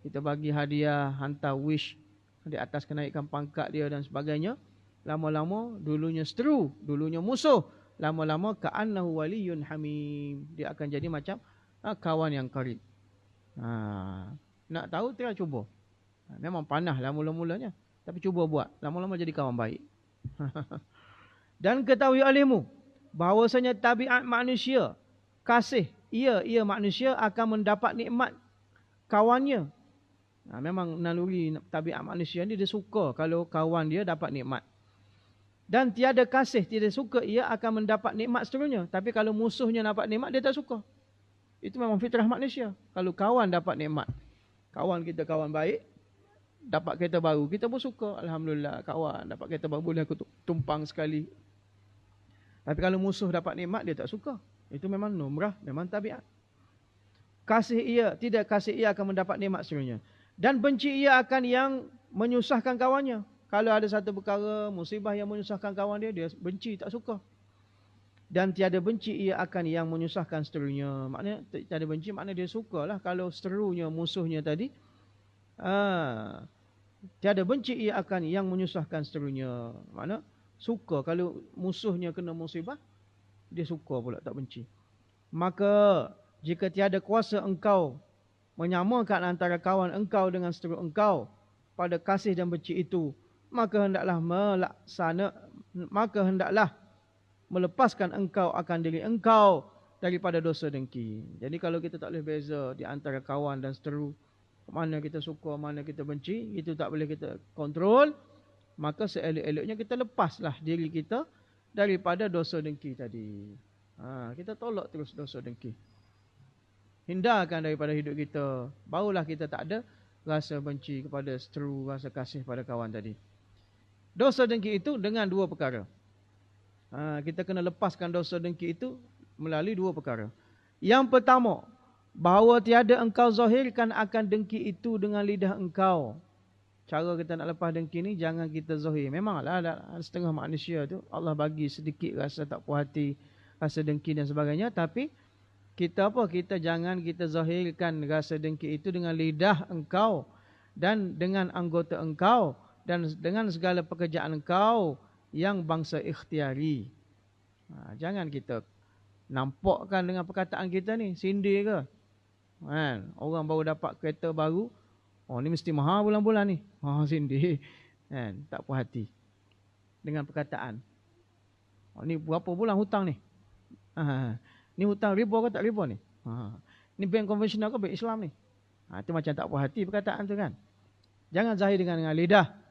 kita bagi hadiah, hantar wish di atas kenaikan pangkat dia dan sebagainya. Lama-lama dulunya seteru, dulunya musuh, lama-lama ka'annahu waliyun hamim. Dia akan jadi macam kawan yang karib. Nak tahu, try cuba. Memang panah lah mula-mulanya, tapi cuba buat, lama-lama jadi kawan baik. Dan ketahui olehmu bahawasanya tabiat manusia, kasih ia manusia akan mendapat nikmat kawannya. Memang naluri tabiat manusia ni, dia suka kalau kawan dia dapat nikmat. Dan tiada kasih, tidak suka ia akan mendapat nikmat seterusnya. Tapi kalau musuhnya dapat nikmat, dia tak suka. Itu memang fitrah manusia. Kalau kawan dapat nikmat, kawan kita kawan baik, dapat kereta baru, kita pun suka. Alhamdulillah, kawan dapat kereta baru, boleh aku tumpang sekali. Tapi kalau musuh dapat nikmat, dia tak suka. Itu memang lumrah, memang tabiat. Tidak kasih ia akan mendapat nikmat seterusnya. Dan benci ia akan yang menyusahkan kawannya. Kalau ada satu perkara, musibah yang menyusahkan kawan dia, dia benci, tak suka. Dan tiada benci ia akan yang menyusahkan seterusnya. Maknanya tiada benci, maknanya dia sukalah kalau seterunya, musuhnya tadi. Tiada benci ia akan yang menyusahkan seterusnya. Maknanya suka kalau musuhnya kena musibah, dia suka pula, tak benci. Maka jika tiada kuasa engkau menyamakan antara kawan engkau dengan seteru engkau pada kasih dan benci itu, maka hendaklah melepaskan engkau akan diri engkau daripada dosa dengki. Jadi kalau kita tak boleh beza di antara kawan dan seteru, mana kita suka, mana kita benci, itu tak boleh kita kontrol, maka seelok-eloknya kita lepaslah diri kita daripada dosa dengki tadi. Kita tolak terus dosa dengki. Hindarkan daripada hidup kita. Barulah kita tak ada rasa benci kepada seteru, rasa kasih pada kawan tadi. Dosa dengki itu dengan dua perkara. Kita kena lepaskan dosa dengki itu melalui dua perkara. Yang pertama, bahawa tiada engkau zahirkan akan dengki itu dengan lidah engkau. Cara kita nak lepas dengki ni, jangan kita zahir. Memanglah setengah manusia tu Allah bagi sedikit rasa tak puas hati, rasa dengki dan sebagainya. Tapi kita jangan kita zahirkan rasa dengki itu dengan lidah engkau dan dengan anggota engkau dan dengan segala pekerjaan engkau yang bangsa ikhtiari. Jangan kita nampakkan dengan perkataan kita ni, sindir ke? Orang baru dapat kereta baru, ni mesti mahal bulan-bulan ni. Sindir. Tak puas hati dengan perkataan. Ni berapa bulan hutang ni? Ni hutang riba ke tak riba ni? Ni bank konvensional ke bank Islam ni? Itu macam tak puas hati perkataan tu kan. Jangan zahir dengan lidah.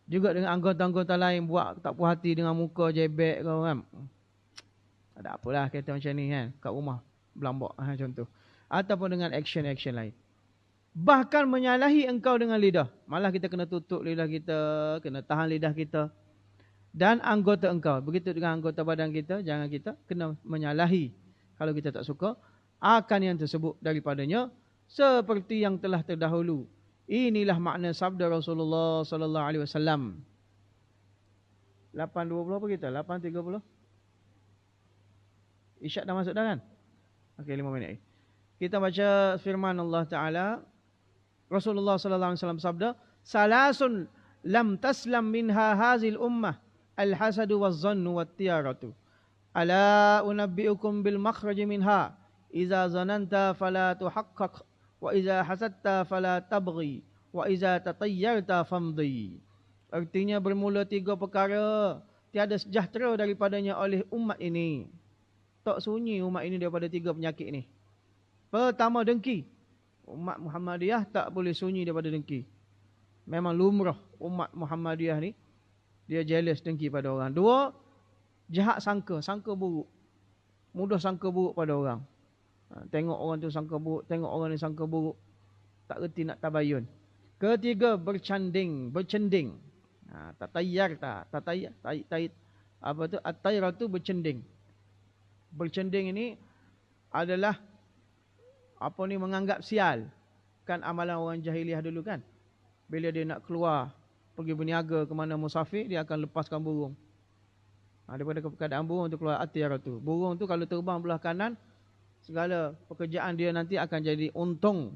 Juga dengan anggota-anggota lain buat tak puas hati dengan muka jebek ke kan. Tak apalah kata macam ni kan. Kat rumah belambak contoh. Ataupun dengan action-action lain. Bahkan menyalahi engkau dengan lidah. Malah kita kena tutup lidah kita, kena tahan lidah kita. Dan anggota engkau. Begitu dengan anggota badan kita, jangan kita kena menyalahi. Kalau kita tak suka, akan yang tersebut daripadanya seperti yang telah terdahulu. Inilah makna sabda Rasulullah sallallahu alaihi wasallam. 8.20 apa kita? 8.30? Isyak dah masuk dah kan? Okey, 5 minit lagi. Kita baca firman Allah Ta'ala. Rasulullah sallallahu alaihi wasallam sabda, "Salasun lam taslam minha hazil ummah, al-hasadu waz-zannu wat-tiyaratu. Ala unabbiukum bil makhraj minha, iza zananta fala tuhaqqaq, wa iza hasadta fala tabghi, wa iza tatayyarta famdi." Artinya bermula 3 perkara tiada sejahtera daripadanya oleh umat ini. Tak sunyi umat ini daripada 3 penyakit ni. Pertama, dengki. Umat Muhammadiyah tak boleh sunyi daripada dengki. Memang lumrah umat Muhammadiyah ni, dia jealous, dengki pada orang. 2, jahat sangka, sangka buruk. Mudah sangka buruk pada orang. Tengok orang tu sangka buruk, tengok orang ni sangka buruk. Tak reti nak tabayun. Ketiga, bercending. Tatayar tak. Apa tu? At-tayar tu bercending. Bercending ini adalah menganggap sial. Kan amalan orang jahiliah dulu kan. Bila dia nak keluar, pergi berniaga ke mana musafir, dia akan lepaskan burung. Daripada keadaan burung tu keluar atiyar tu. Burung tu kalau terbang belah kanan, segala pekerjaan dia nanti akan jadi untung.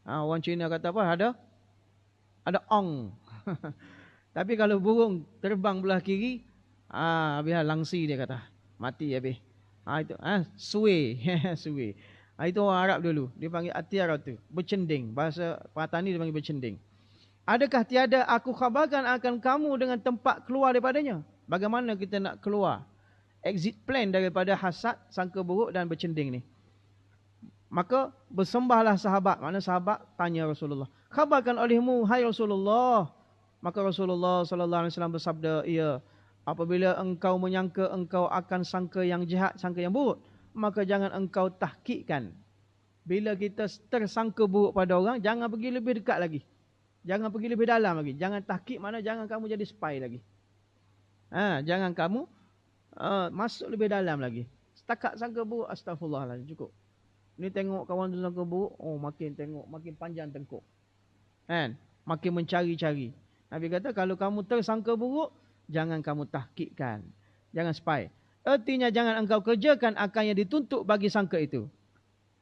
Orang Cina kata apa? Ada ong. Tapi kalau burung terbang belah kiri, habis langsi dia kata. Mati habis. Itu suwe. Suwe. Itu orang Arab dulu. Dia panggil atiyar tu. Bercending. Bahasa Patani dia panggil bercending. Adakah tiada aku khabarkan akan kamu dengan tempat keluar daripadanya? Bagaimana kita nak keluar? Exit plan daripada hasad, sangka buruk dan bercending ni. Maka bersembahlah sahabat. Mana sahabat tanya Rasulullah. Khabarkan olehmu, hai Rasulullah. Maka Rasulullah sallallahu alaihi wasallam bersabda, ya, apabila engkau menyangka engkau akan sangka yang jahat, sangka yang buruk, maka jangan engkau tahqiqkan. Bila kita tersangka buruk pada orang, jangan pergi lebih dekat lagi. Jangan pergi lebih dalam lagi. Jangan tahqiq, mana jangan kamu jadi spy lagi. Jangan kamu masuk lebih dalam lagi. Setakat sangka buruk, astagfirullahaladzim, cukup. Ni tengok kawan tu sangka buruk, makin tengok, makin panjang tengkuk. Makin mencari-cari. Nabi kata, kalau kamu tersangka buruk, jangan kamu tahqiqkan. Jangan spy. Artinya jangan engkau kerjakan akan yang dituntut bagi sangka itu.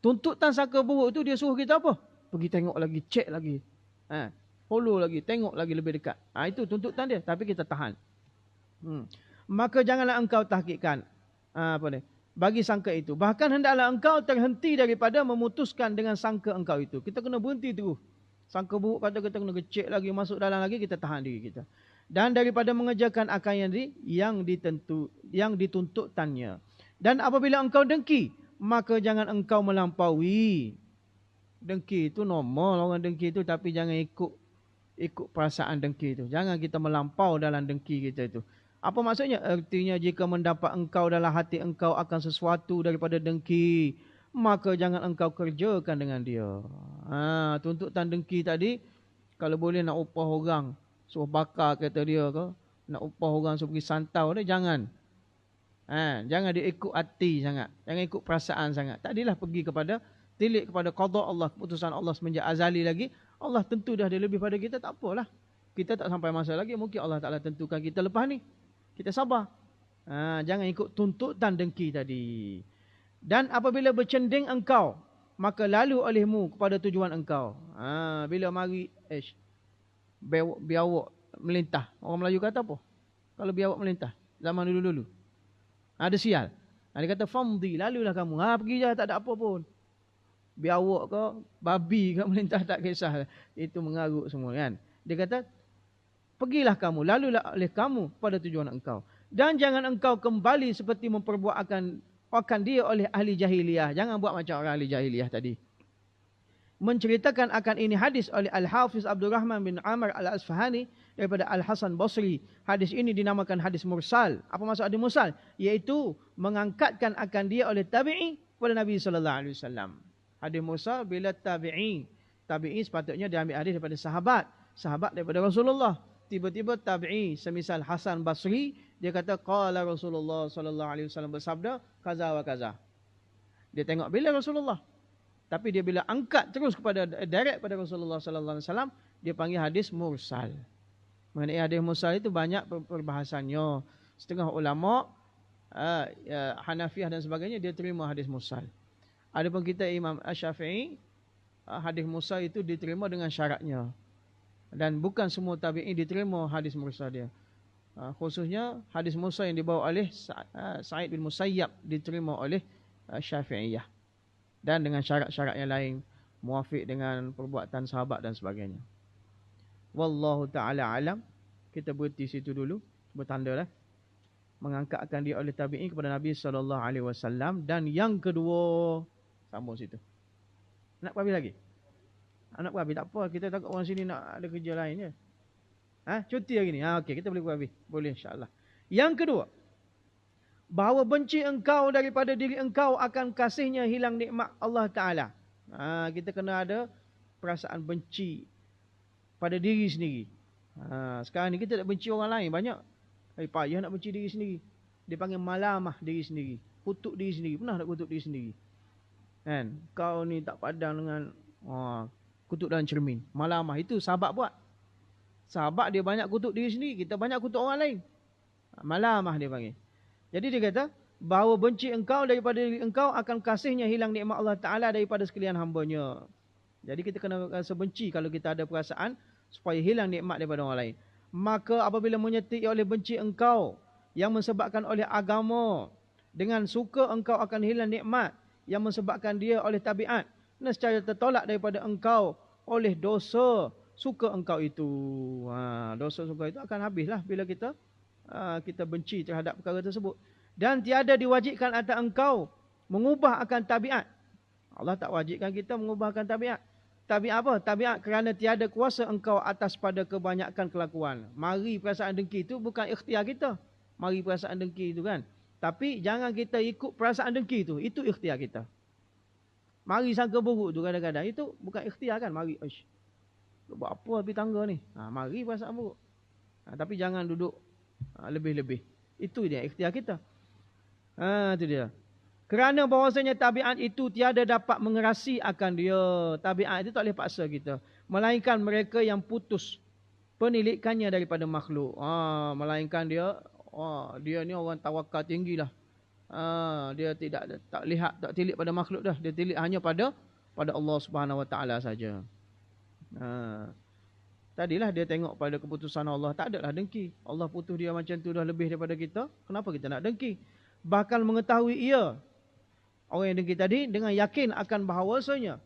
Tuntutan sangka buruk itu dia suruh kita apa? Pergi tengok lagi, cek lagi. Follow lagi, tengok lagi lebih dekat. Itu tuntutan dia, tapi kita tahan. Maka janganlah engkau tahqiqkan bagi sangka itu. Bahkan hendaklah engkau terhenti daripada memutuskan dengan sangka engkau itu. Kita kena berhenti terus. Sangka buruk kata kita kena cek lagi, masuk dalam lagi, kita tahan diri kita. Dan daripada mengerjakan akan yang dituntutkannya. Dan apabila engkau dengki, maka jangan engkau melampaui. Dengki itu normal orang dengki itu, tapi jangan ikut perasaan dengki itu. Jangan kita melampau dalam dengki kita itu. Apa maksudnya? Artinya jika mendapat engkau dalam hati engkau akan sesuatu daripada dengki, maka jangan engkau kerjakan dengan dia. Tuntutan dengki tadi, kalau boleh nak upah orang, suruh bakar kata dia ke, nak upah orang suruh pergi santau dia, jangan. Jangan dia ikut hati sangat. Jangan ikut perasaan sangat. Tadilah pergi kepada, tilik kepada qada Allah, keputusan Allah semenjak azali lagi. Allah tentu dah dia lebih pada kita, tak apalah. Kita tak sampai masa lagi, mungkin Allah Ta'ala tentukan kita lepas ni. Kita sabar. Jangan ikut tuntutan dengki tadi. Dan apabila bercending engkau, maka lalu olehmu kepada tujuan engkau. Bila mari, biawak melintah. Orang Melayu kata apa? Kalau biawak melintah, zaman dulu-dulu. Ada sial. Dia kata, famdi, lalulah kamu. Pergi je, tak ada apa pun. Biawak ke, babi ke melintah, tak kisah. Itu mengarut semua kan. Dia kata, pergilah kamu, lalulah oleh kamu pada tujuan engkau. Dan jangan engkau kembali seperti memperbuat akan dia oleh ahli jahiliyah. Jangan buat macam orang ahli jahiliyah tadi. Menceritakan akan ini hadis oleh Al-Hafiz Abdul Rahman bin Amr Al-Asfahani daripada Al-Hasan Basri. Hadis ini dinamakan hadis mursal. Apa maksud hadis mursal? Iaitu mengangkatkan akan dia oleh tabi'i kepada Nabi SAW. Hadis mursal bila tabi'i sepatutnya diambil hadis daripada sahabat daripada Rasulullah. Tiba-tiba tabi'i semisal Hasan Basri, dia kata qala Rasulullah sallallahu alaihi wasallam bersabda kaza wa kaza. Dia tengok bila Rasulullah. Tapi dia bila angkat terus kepada direct pada Rasulullah sallallahu alaihi wasallam, dia panggil hadis mursal. Mengenai hadis mursal itu banyak perbahasannya. Setengah ulama Hanafiyah dan sebagainya dia terima hadis mursal. Adapun kita Imam Asy-Syafi'i, hadis mursal itu diterima dengan syaratnya. Dan bukan semua tabi'in diterima hadis mursal dia. Khususnya hadis mursal yang dibawa oleh Sa'id bin Musayyab diterima oleh Syafi'iyah. Dan dengan syarat-syarat yang lain, muafiq dengan perbuatan sahabat dan sebagainya. Wallahu ta'ala alam. Kita berhenti situ dulu. Bertanda lah. Mengangkatkan dia oleh tabi'in kepada Nabi SAW. Dan yang kedua, sambung situ. Nak habis lagi? Nak habis tak apa, kita takut orang sini nak ada kerja lain je. Cuti hari ni. Okey, kita boleh habis. Boleh insya-Allah. Yang kedua, bahawa benci engkau daripada diri engkau akan kasihnya hilang nikmat Allah Taala. Kita kena ada perasaan benci pada diri sendiri. Sekarang ni kita tak benci orang lain banyak. Payah nak benci diri sendiri. Dia panggil malamah diri sendiri. Kutuk diri sendiri. Pernah tak kutuk diri sendiri? Kan? Kau ni tak padang dengan kutuk dalam cermin. Malamah itu sahabat buat. Sahabat dia banyak kutuk diri sendiri. Kita banyak kutuk orang lain. Malamah dia panggil. Jadi dia kata, bahawa benci engkau daripada diri engkau akan kasihnya hilang nikmat Allah Ta'ala daripada sekalian hambanya. Jadi kita kena rasa benci kalau kita ada perasaan supaya hilang nikmat daripada orang lain. Maka apabila menyertai oleh benci engkau yang disebabkan oleh agama, dengan suka engkau akan hilang nikmat yang disebabkan dia oleh tabiat, nescaya tertolak daripada engkau oleh dosa suka engkau itu. Dosa suka itu akan habislah bila kita benci terhadap perkara tersebut. Dan tiada diwajibkan atas engkau mengubah akan tabiat. Allah tak wajibkan kita mengubah akan tabiat. Tabiat apa? Tabiat kerana tiada kuasa engkau atas pada kebanyakan kelakuan. Mari perasaan dengki itu bukan ikhtiar kita. Mari perasaan dengki itu kan. Tapi jangan kita ikut perasaan dengki itu. Itu ikhtiar kita. Mari sangka buruk tu kadang-kadang. Itu bukan ikhtiar kan. Mari, buat apa api tangga ni? Mari perasaan buruk. Tapi jangan duduk lebih-lebih. Itu dia ikhtiar kita. Itu dia. Kerana bahawasanya tabiat itu tiada dapat mengerasi akan dia. Tabiat itu tak boleh paksa kita. Melainkan mereka yang putus penilikannya daripada makhluk. Melainkan dia, dia ni orang tawakal tinggi lah. Dia tak lihat, tak tilik pada makhluk dah. Dia tilik hanya pada Allah Subhanahu Wa Taala saja. Tadilah dia tengok pada keputusan Allah. Tak adalah dengki. Allah putus dia macam tu dah lebih daripada kita. Kenapa kita nak dengki? Bahkan mengetahui ia, orang yang dengki tadi, dengan yakin akan bahawasanya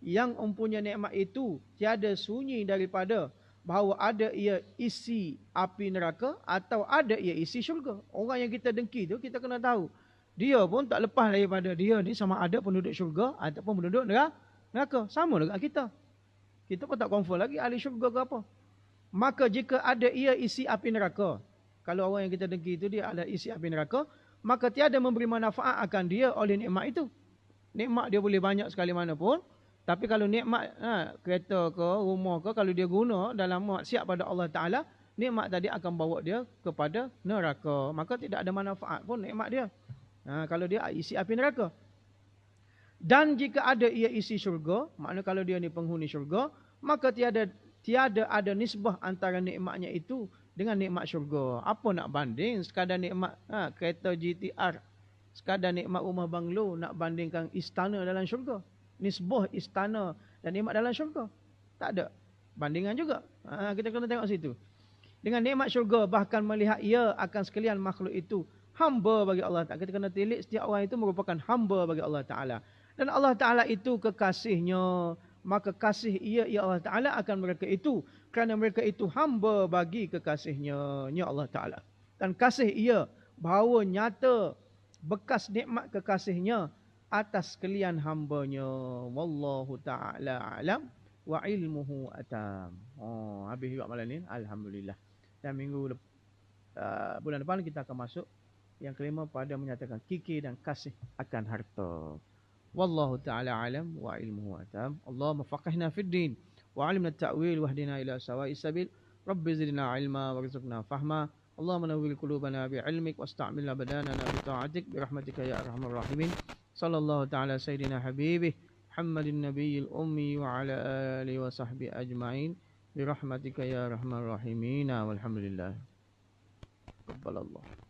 yang mempunyai nikmat itu tiada sunyi daripada bahawa ada ia isi api neraka atau ada ia isi syurga. Orang yang kita dengki tu kita kena tahu, dia pun tak lepas daripada dia ni sama ada penduduk syurga ataupun penduduk neraka. Sama dengan kita. Kita pun tak confirm lagi ahli syurga ke apa. Maka jika ada ia isi api neraka, kalau orang yang kita dengki itu dia ada isi api neraka, maka tiada memberi manfaat akan dia oleh nikmat itu. Nikmat dia boleh banyak sekali mana pun, tapi kalau nikmat kereta ke rumah ke, kalau dia guna dalam maksiat pada Allah Ta'ala, nikmat tadi akan bawa dia kepada neraka. Maka tidak ada manfaat pun nikmat dia. Kalau dia isi api neraka. Dan jika ada ia isi syurga, maknanya kalau dia ni penghuni syurga, maka tiada ada nisbah antara nikmatnya itu dengan nikmat syurga. Apa nak banding sekadar nikmat kereta GTR, sekadar nikmat rumah banglo, nak bandingkan istana dalam syurga. Nisbah istana dan nikmat dalam syurga. Tak ada bandingan juga. Kita kena tengok situ. Dengan nikmat syurga, bahkan melihat ia akan sekalian makhluk itu hamba bagi Allah Ta'ala. Kita kena tilik setiap orang itu merupakan hamba bagi Allah Ta'ala. Dan Allah Ta'ala itu kekasihnya. Maka kasih ia Allah Ta'ala akan mereka itu. Kerana mereka itu hamba bagi kekasihnya. Ya Allah Ta'ala. Dan kasih ia bahawa nyata bekas nikmat kekasihnya atas sekalian hambanya. Wallahu ta'ala alam wa ilmuhu atam. Habis juga malam ni. Alhamdulillah. Dan bulan depan kita akan masuk yang kelima pada menyatakan kikir dan kasih akan harta. Wallahu ta'ala alam wa ilmuhu atam. Allahumma faqihna fid din wa alimna at-ta'wil wahdina ila sawa'is sabil. Rabbi zidna ilma warzuqna fahma. Allahumma nawwir qulubana bi'ilmik wasta'milna badanana bi ta'atik bi rahmatika ya arhamar rahimin. Sallallahu ta'ala sayyidina habibih Muhammadin nabiyil ummi wa ala alihi wa sahbihi ajma'in bi rahmatika ya arhamar rahimin. Walhamdulillah. Qabbalallah.